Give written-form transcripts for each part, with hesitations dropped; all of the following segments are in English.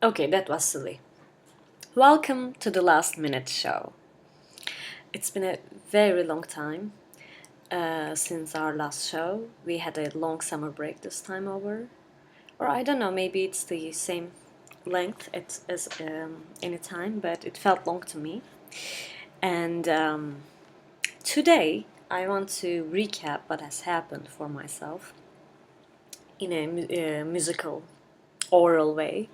Okay, that was silly. Welcome to the last minute show. It's been a very long time since our last show. We had a long summer break this time over. Or I don't know, maybe it's the same length as any time, but it felt long to me. And today I want to recap what has happened for myself in a musical, oral way.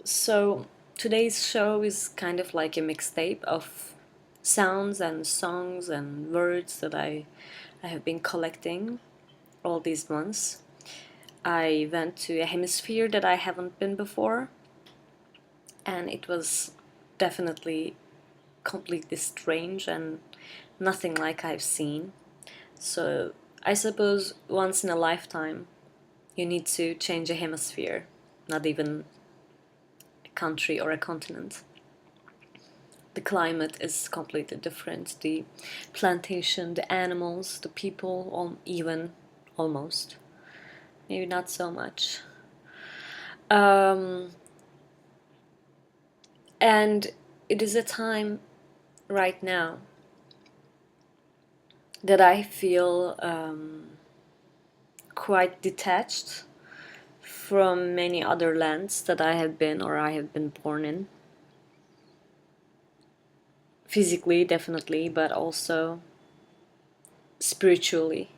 So today's show is kind of like a mixtape of sounds and songs and words that I have been collecting all these months. I went to a hemisphere that I haven't been before, and it was definitely completely strange and nothing like I've seen. So I suppose once in a lifetime you need to change a hemisphere, not even a country or a continent. The climate is completely different. The plantation, the animals, the people, even almost. Maybe not so much. And it is a time right now that I feel quite detached from many other lands that I have been or I have been born in. Physically, definitely, but also spiritually.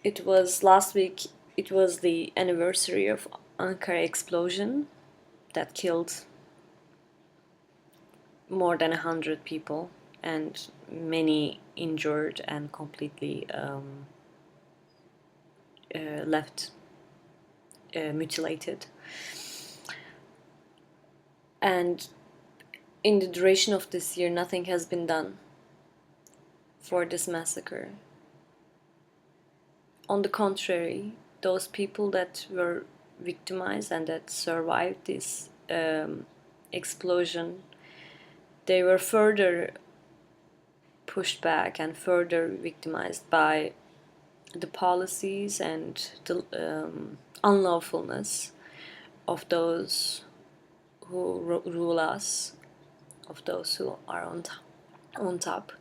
It was last week, it was the anniversary of Ankara explosion that killed more than 100 people and many injured and completely left mutilated. And in the duration of this year, nothing has been done for this massacre. On the contrary, those people that were victimized and that survived this explosion, they were further pushed back and further victimized by the policies and the unlawfulness of those who rule us, of those who are on top.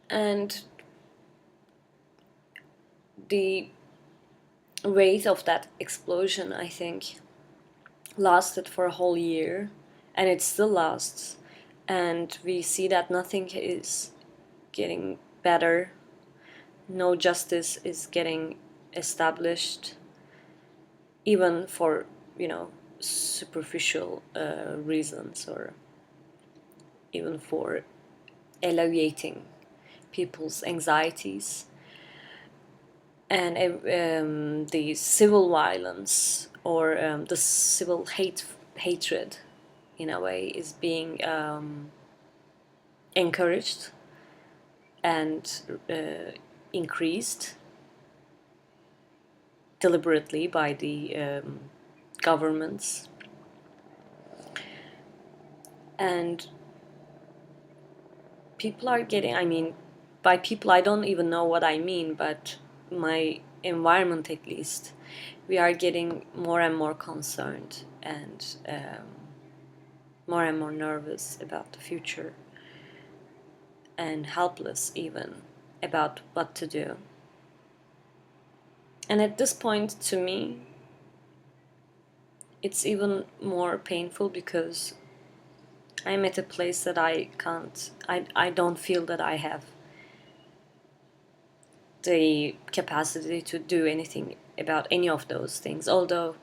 And the weight of that explosion, I think, lasted for a whole year, and it still lasts. And we see that nothing is getting better. No justice is getting established, even for, superficial reasons, or even for alleviating people's anxieties. And the civil violence or the civil hatred, in a way, is being encouraged and increased deliberately by the governments. And people are getting, by people I don't even know what I mean, but my environment at least, we are getting more and more concerned and more and more nervous about the future and helpless even about what to do. And at this point, to me, it's even more painful because I'm at a place that I don't feel that I have the capacity to do anything about any of those things, although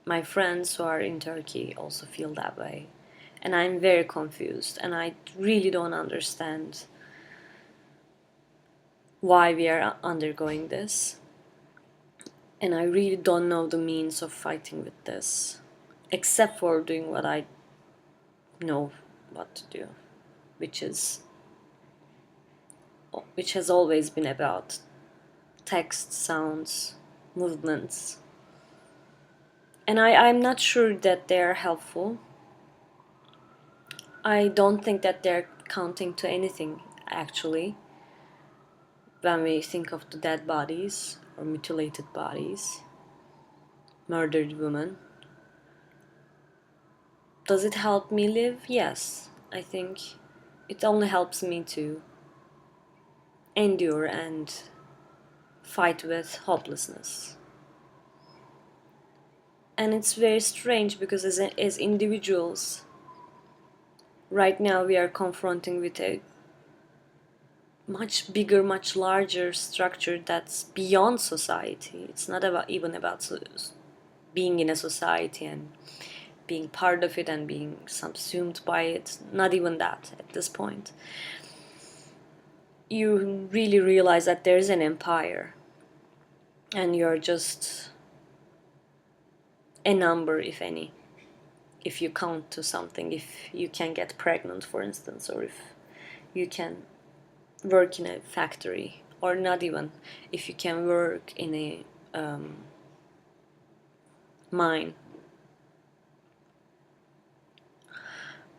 my friends who are in Turkey also feel that way. And I'm very confused, and I really don't understand why we are undergoing this. And I really don't know the means of fighting with this, except for doing what I know what to do, which has always been about text, sounds, movements. And I'm not sure that they're helpful. I don't think that they're counting to anything, actually. when we think of the dead bodies or mutilated bodies, murdered women. Does it help me live? Yes. I think it only helps me to endure and fight with hopelessness. And it's very strange because as individuals, right now we are confronting with a much bigger, much larger structure that's beyond society. It's not even about being in a society and being part of it and being subsumed by it. Not even that at this point. You really realize that there's an empire and you're just a number, if any, if you count to something, if you can get pregnant, for instance, or if you can work in a factory, or not even if you can work in a mine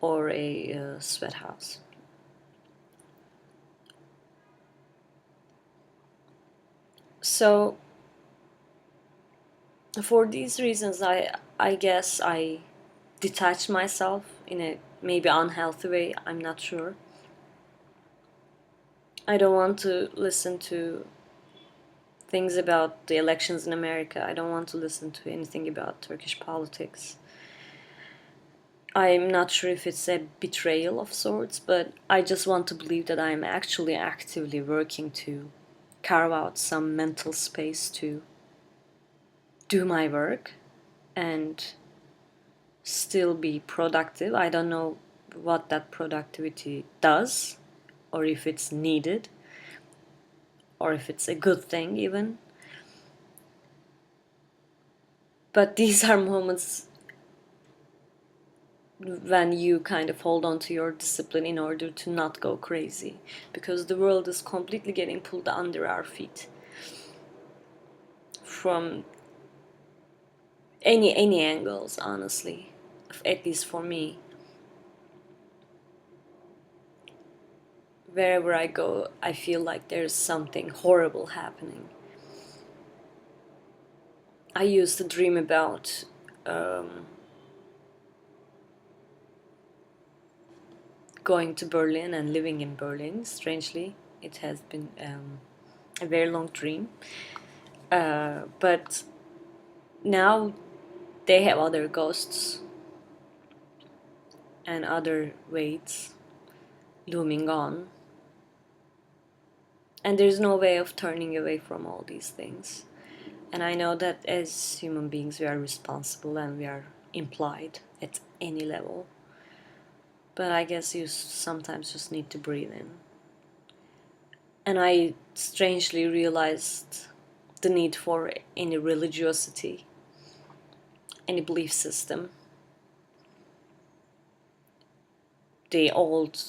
or a sweat house. So for these reasons, I guess I detach myself in a maybe unhealthy way, I'm not sure. I don't want to listen to things about the elections in America. I don't want to listen to anything about Turkish politics. I'm not sure if it's a betrayal of sorts, but I just want to believe that I'm actually actively working to carve out some mental space to do my work and still be productive. I don't know what that productivity does, or if it's needed, or if it's a good thing even. But these are moments when you kind of hold on to your discipline in order to not go crazy, because the world is completely getting pulled under our feet from any angles, honestly, at least for me. Wherever I go, I feel like there's something horrible happening. I used to dream about going to Berlin and living in Berlin. Strangely, it has been a very long dream. But now they have other ghosts and other weights looming on. And there's no way of turning away from all these things. And I know that as human beings we are responsible and we are implied at any level. But I guess you sometimes just need to breathe in. And I strangely realized the need for any religiosity, any belief system. The old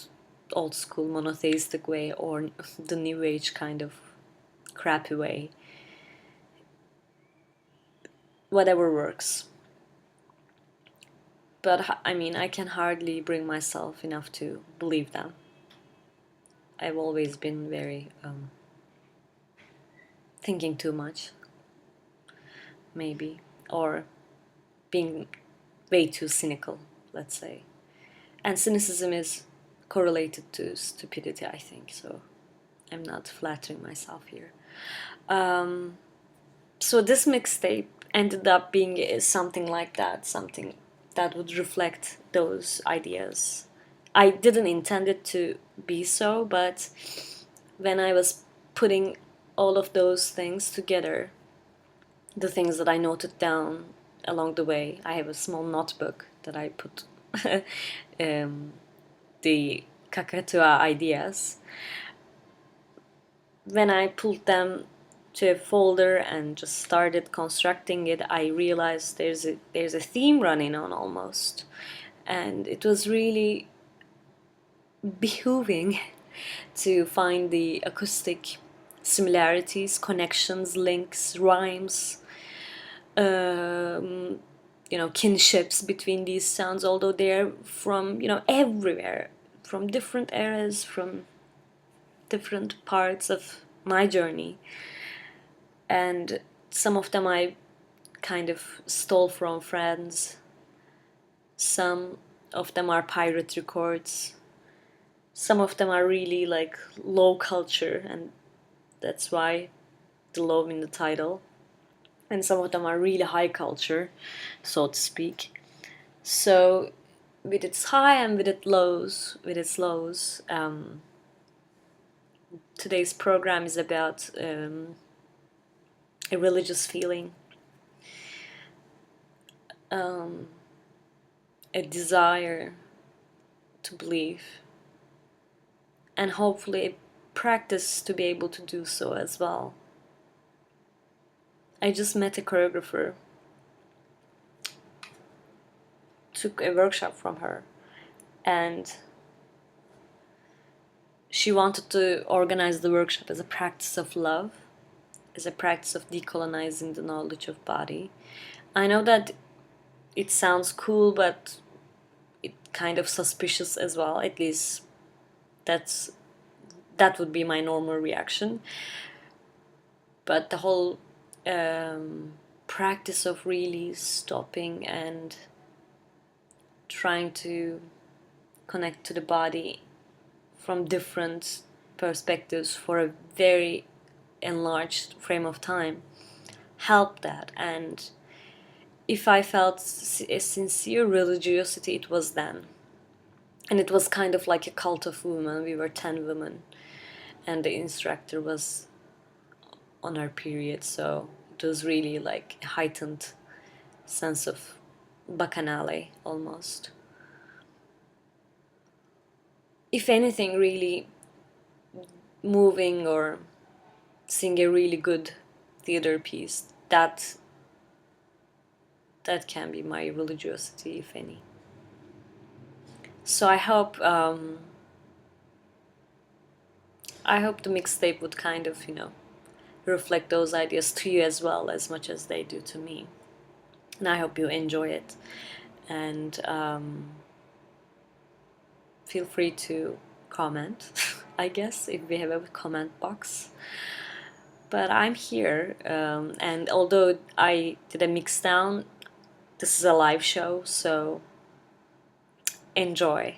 school monotheistic way or the new age kind of crappy way. Whatever works. But I mean, I can hardly bring myself enough to believe them. I've always been very thinking too much, maybe, or being way too cynical, let's say. And cynicism is correlated to stupidity, I think, so I'm not flattering myself here. So this mixtape ended up being something like that, something that would reflect those ideas. I didn't intend it to be so, but when I was putting all of those things together, the things that I noted down along the way, I have a small notebook that I put the Cacatúa ideas. When I pulled them to a folder and just started constructing it, I realized there's a theme running on almost, and it was really behooving to find the acoustic similarities, connections, links, rhymes, kinships between these sounds, although they're from everywhere, from different eras, from different parts of my journey. And some of them I kind of stole from friends. Some of them are pirate records. Some of them are really like low culture, and that's why the low in the title. And some of them are really high culture, so to speak. So with its high and with its lows, today's program is about a religious feeling, a desire to believe, and hopefully a practice to be able to do so as well. I just met a choreographer, took a workshop from her, and she wanted to organize the workshop as a practice of love, as a practice of decolonizing the knowledge of body. I know that it sounds cool, but it kind of suspicious as well. At least that would be my normal reaction. But the whole practice of really stopping and trying to connect to the body from different perspectives for a very enlarged frame of time helped that. And if I felt a sincere religiosity, it was then. And it was kind of like a cult of women. We were 10 women, and the instructor was on her period, so it was really like a heightened sense of bacchanale almost. If anything, really moving or seeing a really good theater piece, that can be my religiosity, if any. So I hope the mixtape would kind of, reflect those ideas to you as well, as much as they do to me. And I hope you enjoy it. And feel free to comment, I guess, if we have a comment box. But I'm here, and although I did a mix down, this is a live show, so enjoy.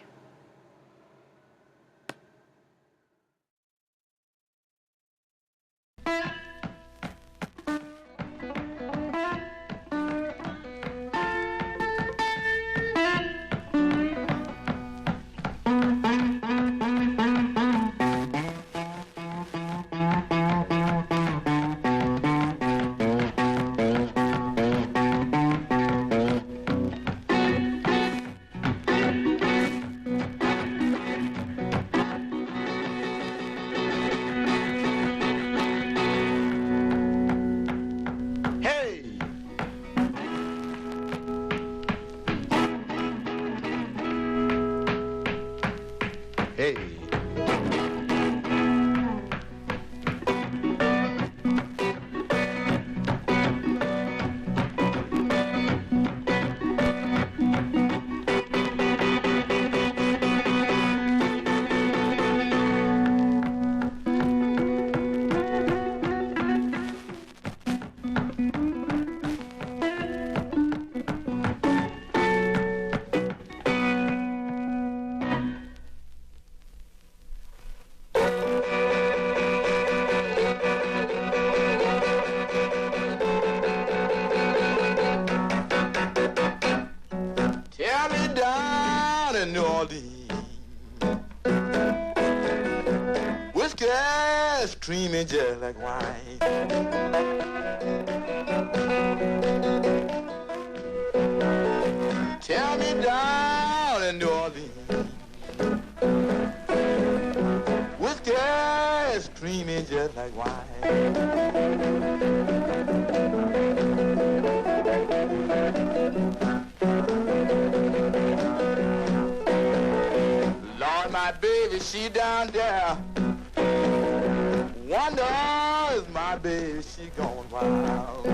Creamy just like wine. Tell me down in New Orleans, whiskey is creamy just like wine. Lord, my baby, she down there. Wonder is my baby, she gone wild.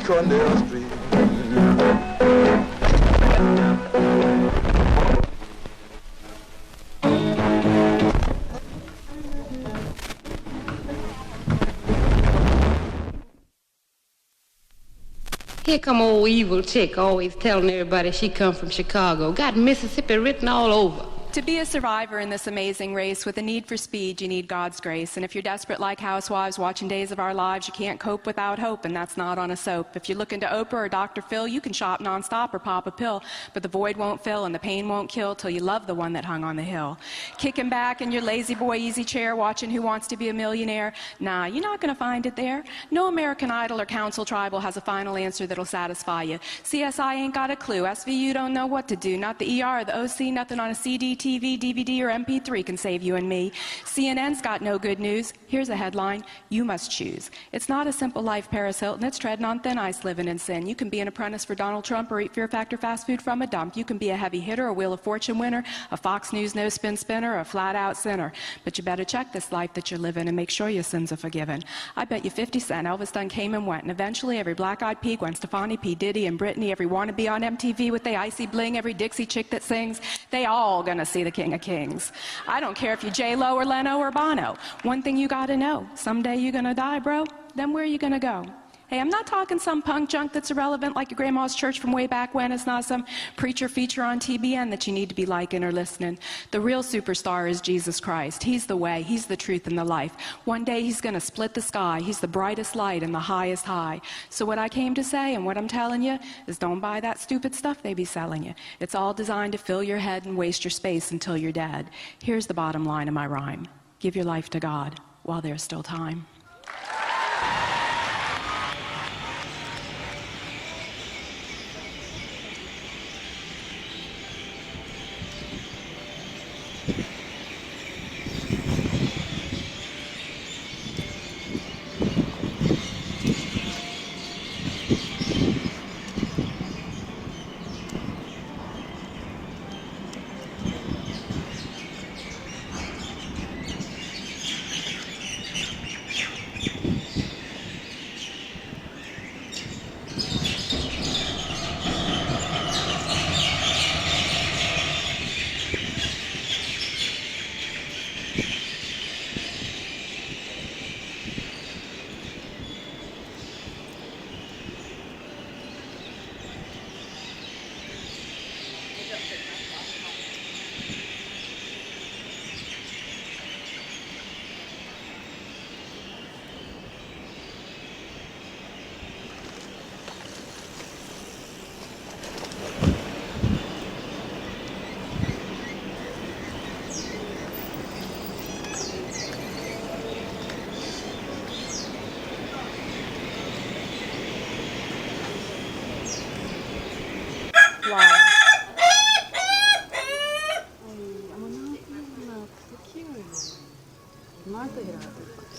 week on the street. Here come old evil chick always telling everybody she come from Chicago. Got Mississippi written all over. To be a survivor in this amazing race with a need for speed, you need God's grace. And if you're desperate like housewives watching Days of Our Lives, you can't cope without hope, and that's not on a soap. If you're looking to Oprah or Dr. Phil, you can shop nonstop or pop a pill, but the void won't fill and the pain won't kill till you love the one that hung on the hill. Kicking back in your lazy boy easy chair, watching Who Wants to Be a Millionaire? Nah, you're not going to find it there. No American Idol or Council Tribal has a final answer that'll satisfy you. CSI ain't got a clue. SVU don't know what to do. Not the ER or the OC, nothing on a CD, TV, DVD, or MP3 can save you and me. CNN's got no good news. Here's a headline: you must choose. It's not a simple life, Paris Hilton. It's treading on thin ice, living in sin. You can be an apprentice for Donald Trump or eat Fear Factor fast food from a dump. You can be a heavy hitter, a Wheel of Fortune winner, a Fox News no-spin spinner, or a flat-out sinner. But you better check this life that you're living and make sure your sins are forgiven. I bet you 50 Cent, Elvis done came and went, and eventually every black-eyed P, Gwen Stefani, P. Diddy, and Britney, every wannabe on MTV with they icy bling, every Dixie chick that sings, they all gonna see the King of Kings. I don't care if you're J-Lo or Leno or Bono. One thing you gotta know, someday you're gonna die, bro. Then where are you gonna go? Hey, I'm not talking some punk junk that's irrelevant like your grandma's church from way back when. It's not some preacher feature on TBN that you need to be liking or listening. The real superstar is Jesus Christ. He's the way, he's the truth, and the life. One day he's gonna split the sky. He's the brightest light and the highest high. So what I came to say and what I'm telling you is don't buy that stupid stuff they be selling you. It's all designed to fill your head and waste your space until you're dead. Here's the bottom line of my rhyme: give your life to God while there's still time.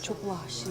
Çok vahşi.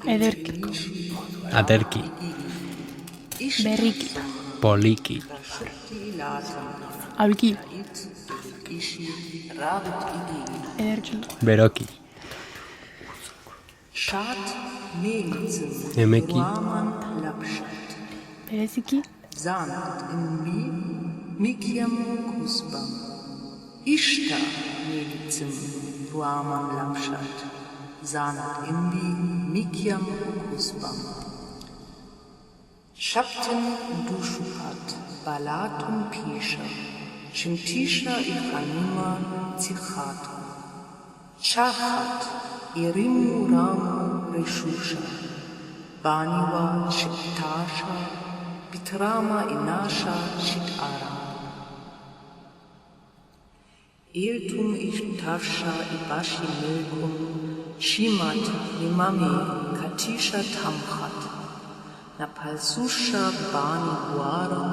Ederki, Aterki, Berriki, Poliki, Alki, Ederki, Beroki, Emeki, Bereziki, Ishta Megizim Ruaman Lapshat Zanat Imbi Mikyam Kusbam Shapten Dushupat Balatun Pisha Shimtisha Ichanima Zichata Shachat Irimu Ramu Reshusha Baniwa Shiptasha Bitrama Inasha Shitara Iltum Ishtasha Ibashi Milkum Shimat Imami Katisha Tamchat Napalsusha Bani Guara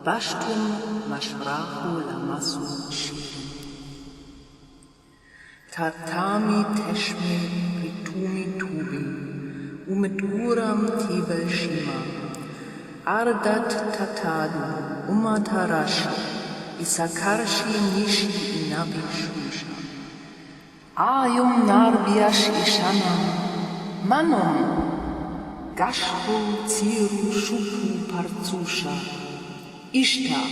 Bashtum Mashrahu Lamasu Shirim Tatami Teshmi Ritumi Tubi Umedguram Tibel Shima Ardat Tatadu Umatarashi Isakarshi Nishi Inabi Shusha Ayum Narbiash Ishana Manon Gashru Ziru Shupu Parzusha Ishta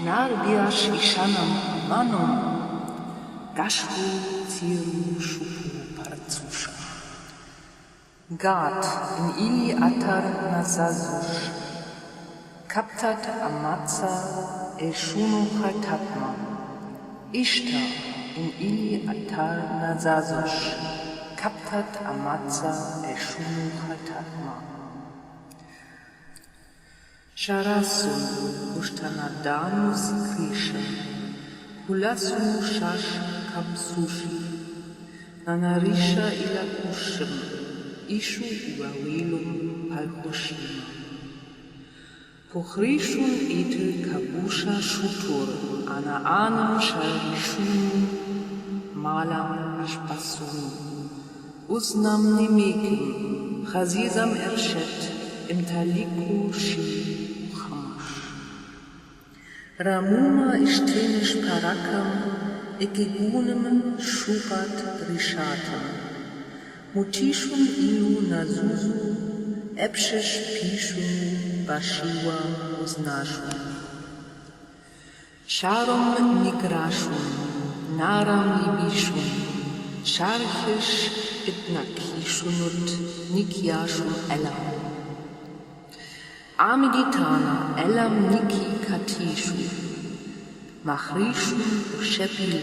Narbiash Ishanam Manon Gashru Ziru Shupu Parzusha Gad in Ili Atar Nazazush Kaptat Amatza Eshunu Hatatma Ishta in Ili Atar Nazazush Kaptat Amatza Eshunu Hatatma Sharasun Ushtanadanu Sikrisha Kulasu Shash Kapsushi Nanarisha Ilakushim Ishu Uawilum Palkushima Pochrishun etel kabusha shutur, ana anam sharishun, malam ashpasun. Usnam nimekim, chazizam ershet, im taliku shi chamash. Ramuma ishtenish parakam, ekigunem shupat rishatam. Mutishun ilu nazuzu, epshesh pishun, Bashiwa Uznashun Sharom Nigrashun Naram Libishun Sharchish Itnakishunut Nikyashun Elam Ammi-ditana Elam Niki Katishu Machrishun Shepil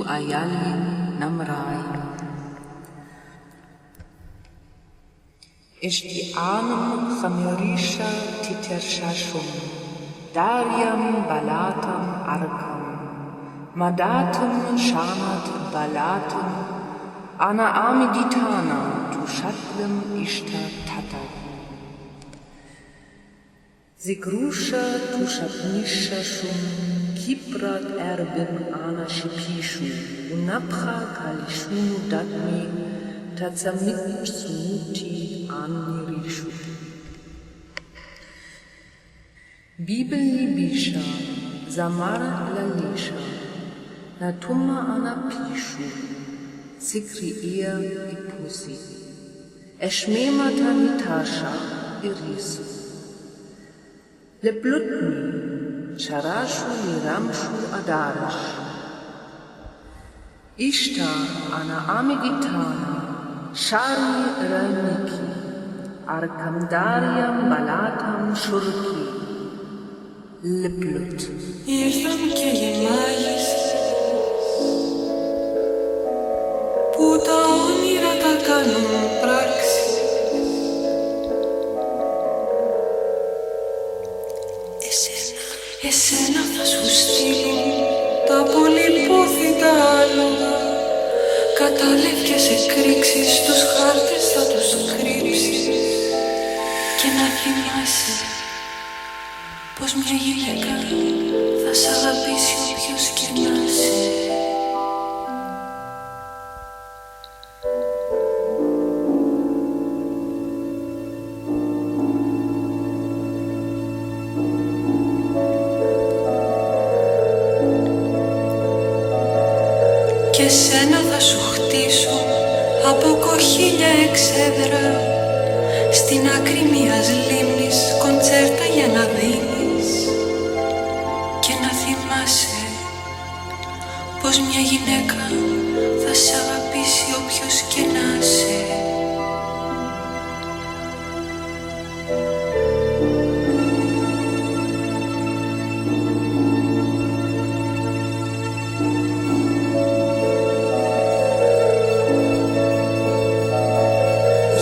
I Ayali Namrai Ishti'anum Chamirisha Titershashum Daryam Balatam Arkam Madatum Shanat Balatum Ana Ammi-ditana Tushatlem Ishta Tatar Zigrusha Tushatnisha Shum Kiprat Erbim Ana Shipishu Unapcha Kalishunu Datmi Tatsamit Sumuti Anirishu Bibel Libisha Zamar Lalisha Natuma Anapishu Sikri Ea Ipusi Eshmemata Nitasha Irisu Leblutni Sharashu Niramshu Adarash Ishta Ana Ammi-ditana Shari Raniki Arkamdariam Balatam Shurki Liplut Ήρθαν και οι μάγες που τα όνειρα τα κάνουν πράξη. Εσένα θα σου στείλουν τα πολυπόθητα άλογα. Καταλεύκες εκρήξεις, τους χάρτες θα τους κρύψεις. Και να θυμάσαι πως μια γυναίκα θα σ' αγαπήσει όποιος και να είσαι. και σένα θα σου χτίσουν από κοχύλια εξέδρα στην άκρη μιας λίμνης κοντσέρτα για να δίνεις και να θυμάσαι πως μια γυναίκα θα σ' αγαπήσει όποιος και να είσαι.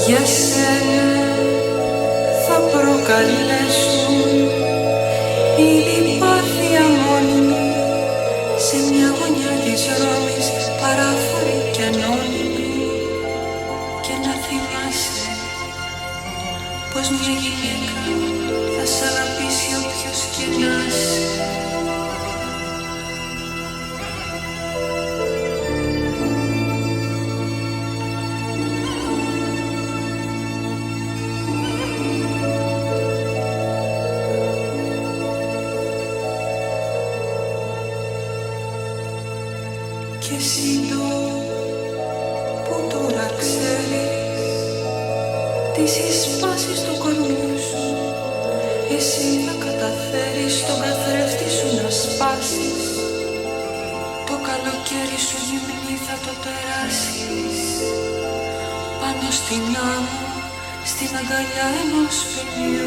Για σένα θα προκαλέσουν η λιπάθεια μόνιμη σε μια γωνιά της Ρώμης, παράφορη και ανώνυμη, και να θυμάσαι πως μια γυναίκα θα σ' αγαπήσει όποιος και να είσαι. Και εσύ το που τώρα ξέρεις τις εισπάσεις του κορμιού σου, εσύ θα καταφέρεις τον καθρέφτη σου να σπάσεις, το καλοκαίρι σου γυμνή θα το περάσεις πάνω στην άμμο, στην αγκαλιά ενός παιδιού.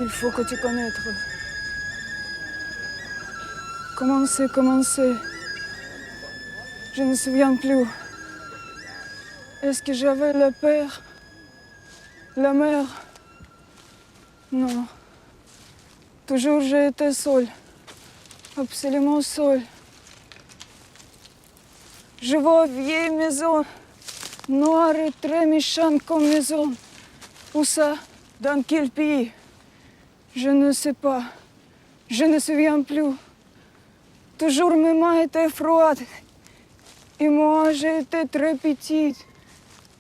Il faut que tu connaîtres. Comment c'est? Je ne me souviens plus. Est-ce que j'avais le père? La mère? Non. Toujours j'ai été seule. Absolument seule. Je vois une vieille maison noire et très méchante comme maison. Où ça? Dans quel pays? Je ne sais pas. Je ne me souviens plus. Toujours mes mains étaient froides. Et moi, j'ai été très petite.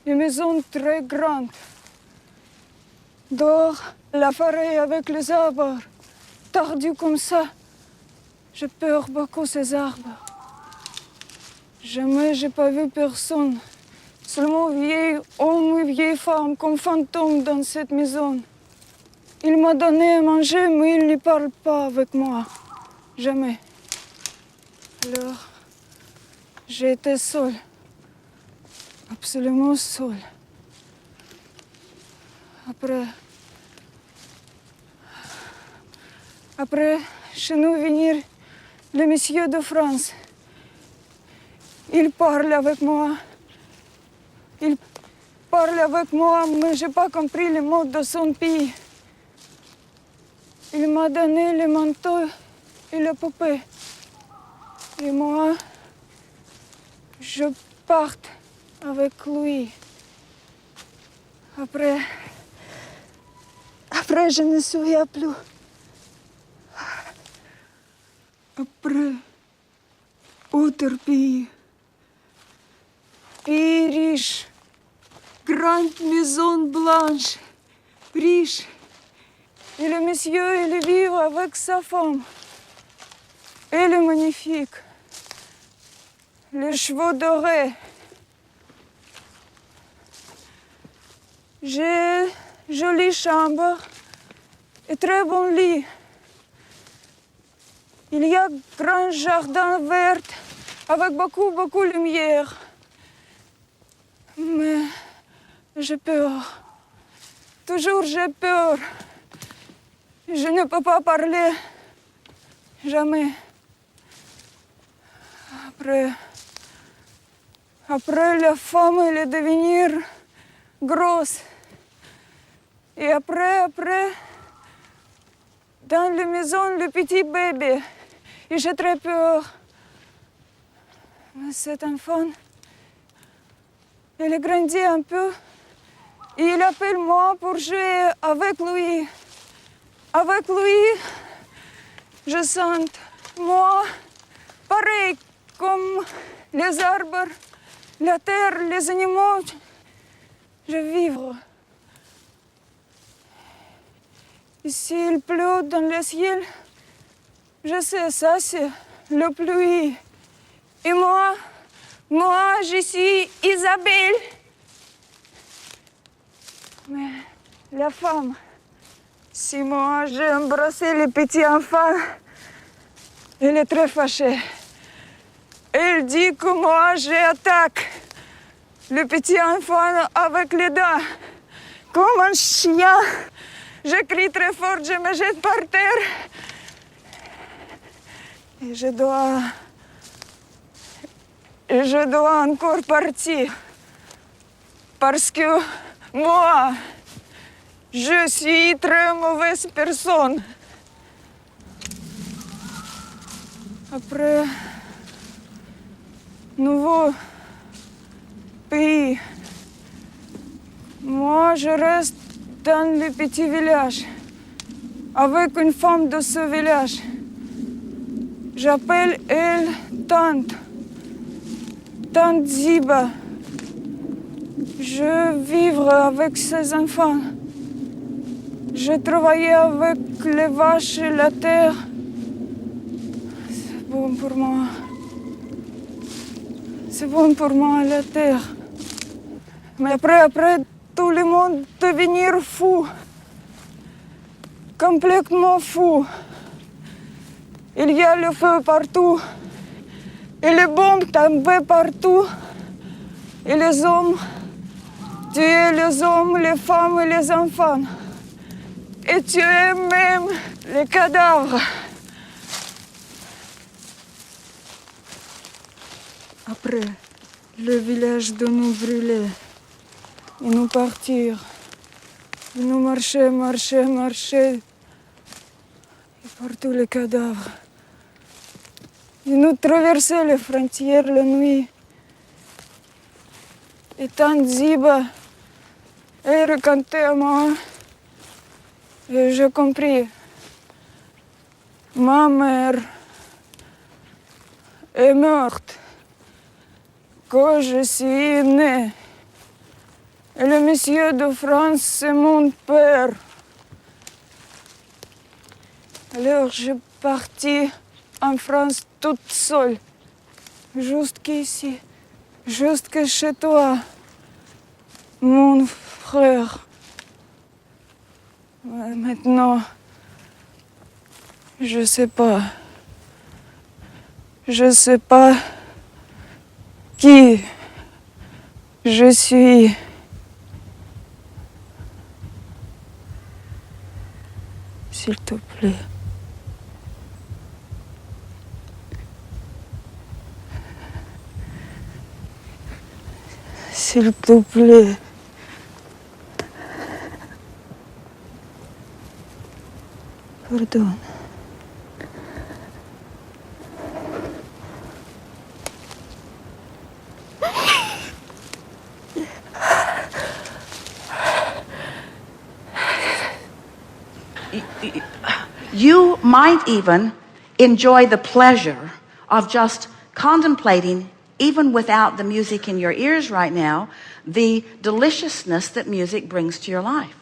Une maison très grande. Dehors, la forêt avec les arbres, tordus comme ça. J'ai peur beaucoup ces arbres. Jamais j'ai pas vu personne. Seulement vieilles hommes et vieilles femmes comme fantômes dans cette maison. Il m'a donné à manger, mais il ne parle pas avec moi. Jamais. Alors, j'ai été seule. Absolument seule. Après, chez nous venir le monsieur de France. Il parle avec moi. Il parle avec moi, mais je n'ai pas compris les mots de son pays. Il m'a donné le manteau et la poupée. Et moi, je pars avec lui. Après, je ne me souviens plus. Après, autre pays. Pays riche. Grande maison blanche. Riche. Et le monsieur, il vit avec sa femme. Elle est magnifique. Les cheveux dorés. J'ai jolie chambre et très bon lit. Il y a un grand jardin vert avec beaucoup de lumière. Mais j'ai peur. Toujours j'ai peur. Je ne peux pas parler. Jamais. Après la femme, elle est devenir grosse. Et après, dans la maison, le petit bébé. Et j'ai très peur. Mais cet enfant, il a grandi un peu. Et il appelle moi pour jouer avec lui. Avec lui, je sens, moi, pareil comme les arbres, la terre, les animaux. Je vivre. Ici, il pleut dans le ciel. Je sais, ça, c'est la pluie. Et moi, je suis Isabelle. Mais la femme, si moi j'ai embrassé le petit enfant, elle est très fâchée. Elle dit que moi j'attaque le petit enfant avec les dents, comme un chien. Je crie très fort, je me jette par terre. Et je dois encore partir. Parce que moi, je suis très mauvaise personne. Après, nouveau pays. Moi, je reste dans le petit village avec une femme de ce village. J'appelle elle tante Ziba. Je vivre avec ses enfants. Je travaillais avec les vaches et la terre. C'est bon pour moi. C'est bon pour moi, la terre. Mais après, tout le monde devenir fou. Complètement fou. Il y a le feu partout. Et les bombes tombaient partout. Et les hommes tuaient les hommes, les femmes et les enfants. Et tuaient même les cadavres. Après, le village de nous brûlait. Et nous partir. Et nous marcher. Et partout les cadavres. Et nous traverser les frontières la nuit. Et tante Ziba, elle racontait à moi. Et j'ai compris. Ma mère est morte quand je suis née. Et le monsieur de France, c'est mon père. Alors j'ai parti en France toute seule, jusqu'ici, jusque chez toi, mon frère. Mais maintenant, je sais pas. Je sais pas qui je suis. S'il te plaît. S'il te plaît. Pardon. You might even enjoy the pleasure of just contemplating, even without the music in your ears right now, the deliciousness that music brings to your life.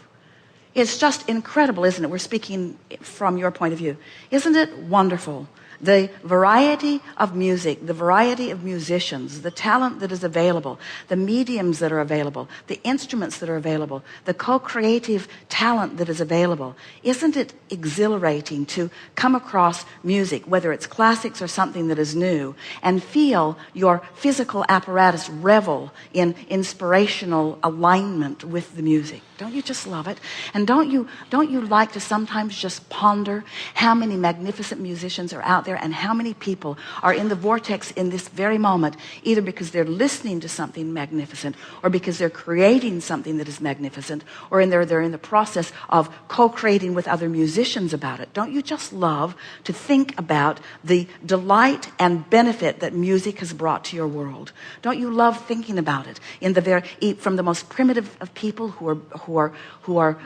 It's just incredible, isn't it? We're speaking from your point of view. Isn't it wonderful? The variety of music, the variety of musicians, the talent that is available, the mediums that are available, the instruments that are available, the co-creative talent that is available. Isn't it exhilarating to come across music, whether it's classics or something that is new, and feel your physical apparatus revel in inspirational alignment with the music? Don't you just love it? And don't you like to sometimes just ponder how many magnificent musicians are out there and how many people are in the vortex in this very moment, either because they're listening to something magnificent or because they're creating something that is magnificent, or they're in the process of co-creating with other musicians about it. Don't you just love to think about the delight and benefit that music has brought to your world? Don't you love thinking about it in from the most primitive of people who are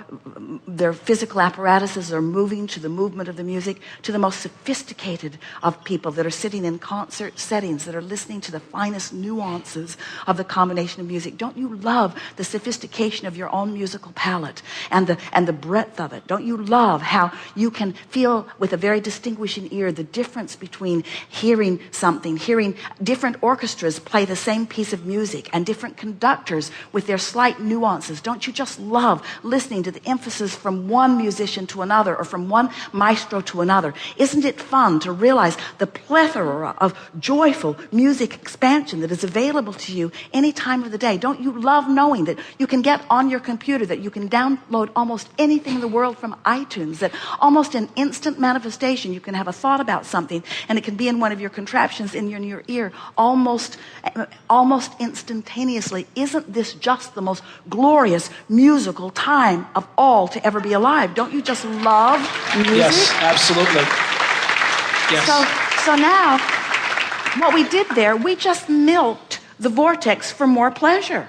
their physical apparatuses are moving to the movement of the music, to the most sophisticated of people that are sitting in concert settings, that are listening to the finest nuances of the combination of music? Don't you love the sophistication of your own musical palette and the breadth of it? Don't you love how you can feel with a very distinguishing ear the difference between hearing different orchestras play the same piece of music and different conductors with their slight nuances? Don't you just love listening to the emphasis from one musician to another, or from one maestro to another? Isn't it fun to realize the plethora of joyful music expansion that is available to you any time of the day? Don't you love knowing that you can get on your computer, that you can download almost anything in the world from iTunes, that almost in instant manifestation you can have a thought about something and it can be in one of your contraptions in your ear almost instantaneously? Isn't this just the most glorious musical time of all to ever be alive? Don't you just love music? Yes, absolutely. Yes. So now, what we did there, we just milked the vortex for more pleasure.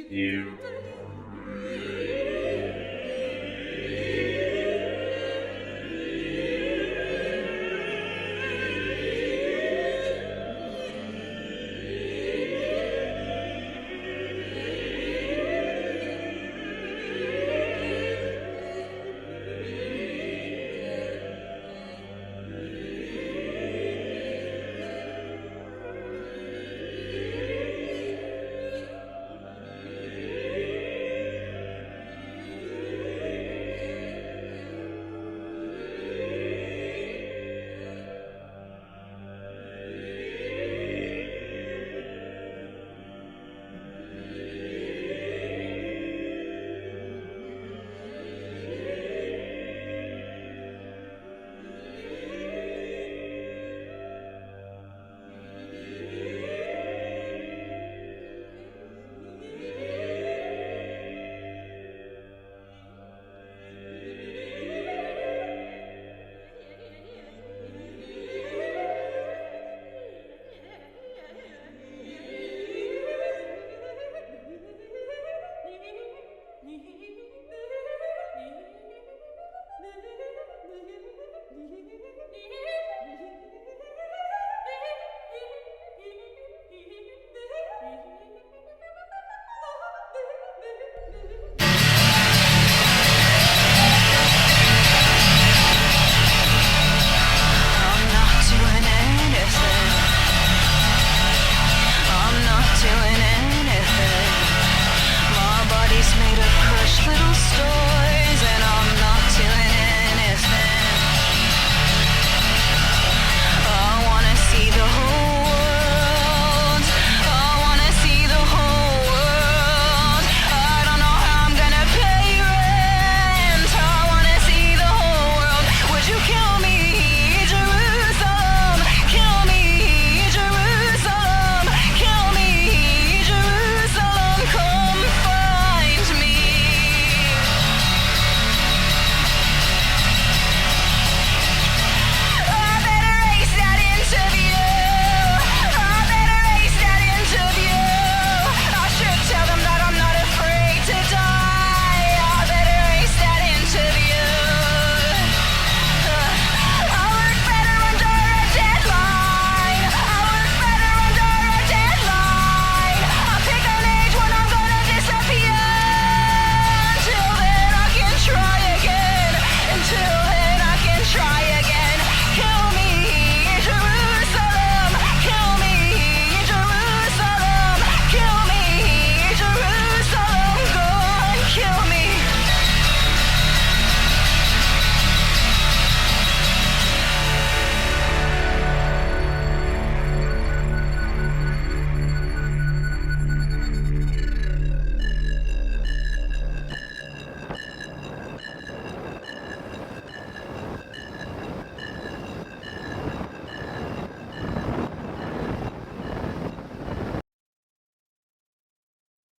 you.